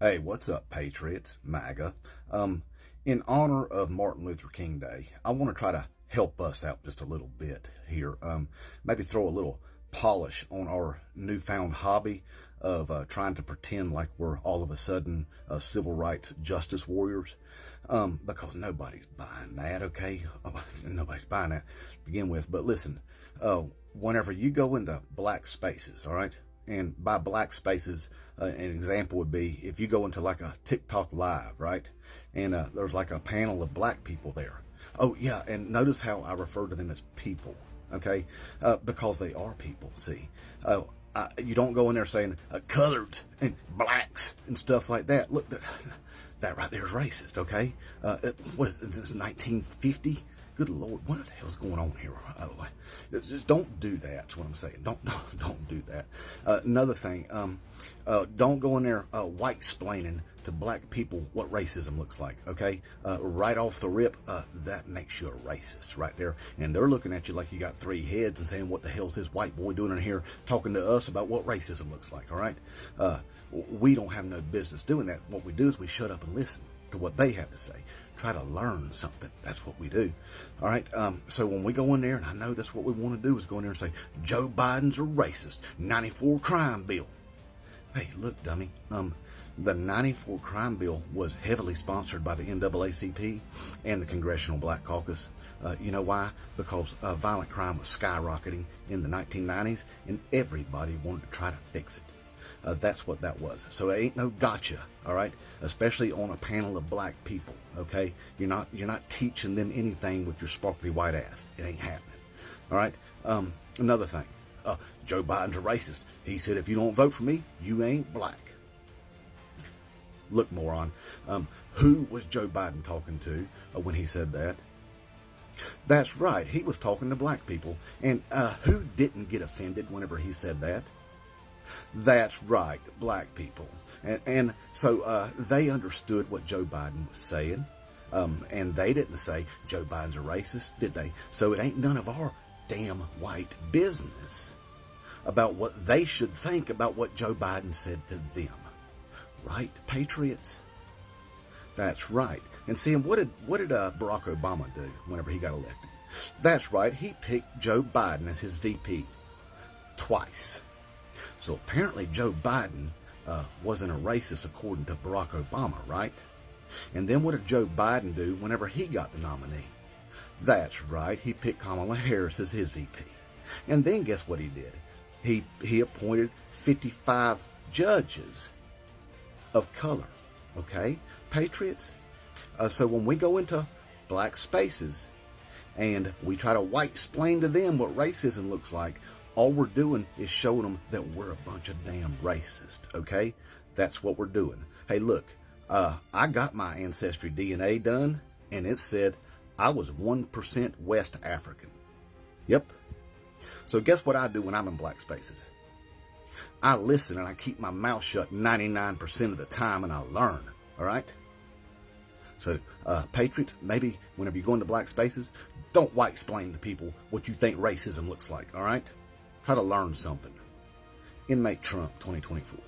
Hey, what's up, Patriots, MAGA? In honor of Martin Luther King Day, I want to try to help us out just a little bit here. Maybe throw a little polish on our newfound hobby of trying to pretend like we're all of a sudden civil rights justice warriors, because nobody's buying that, okay? Nobody's buying that to begin with. But listen, whenever you go into black spaces, all right? And by black spaces, an example would be if you go into like a TikTok live, right? And there's like a panel of black people there. Oh, yeah, and notice how I refer to them as people, okay? Because they are people, see? You don't go in there saying colored and blacks and stuff like that. Look, that right there is racist, okay? What is this, 1950? Good Lord, what the hell's going on here? Just don't do that. That's what I'm saying. Don't do that. Another thing, don't go in there white splaining to black people what racism looks like. Okay, right off the rip, that makes you a racist right there. And they're looking at you like you got three heads and saying, "What the hell's this white boy doing in here talking to us about what racism looks like?" All right, we don't have no business doing that. What we do is we shut up and listen to what they have to say. Try to learn something. That's what we do. All right. So when we go in there, and I know that's what we want to do, is go in there and say, Joe Biden's a racist. 94 crime bill. Hey, look, dummy. The 94 crime bill was heavily sponsored by the NAACP and the Congressional Black Caucus. You know why? Because violent crime was skyrocketing in the 1990s, and everybody wanted to try to fix it. That's what that was. So it ain't no gotcha, all right? Especially on a panel of black people, okay? You're not teaching them anything with your sparkly white ass. It ain't happening, all right? Another thing, Joe Biden's a racist. He said, if you don't vote for me, you ain't black. Look, moron, who was Joe Biden talking to when he said that? That's right, he was talking to black people. And who didn't get offended whenever he said that? That's right, black people. And so they understood what Joe Biden was saying. And they didn't say Joe Biden's a racist, did they? So it ain't none of our damn white business about what they should think about what Joe Biden said to them. Right, Patriots? That's right. And see, what did Barack Obama do whenever he got elected? That's right, he picked Joe Biden as his VP twice. So apparently Joe Biden wasn't a racist according to Barack Obama, right? And then what did Joe Biden do whenever he got the nominee? That's right, he picked Kamala Harris as his VP. And then guess what he did? He appointed 55 judges of color, okay? Patriots? So when we go into black spaces and we try to white explain to them what racism looks like, all we're doing is showing them that we're a bunch of damn racists, okay? That's what we're doing. Hey, look, I got my ancestry DNA done, and it said I was 1% West African. Yep. So guess what I do when I'm in black spaces? I listen and I keep my mouth shut 99% of the time, and I learn, all right? So, Patriots, maybe whenever you go into black spaces, don't white explain to people what you think racism looks like, all right? Try to learn something. Inmate Trump 2024.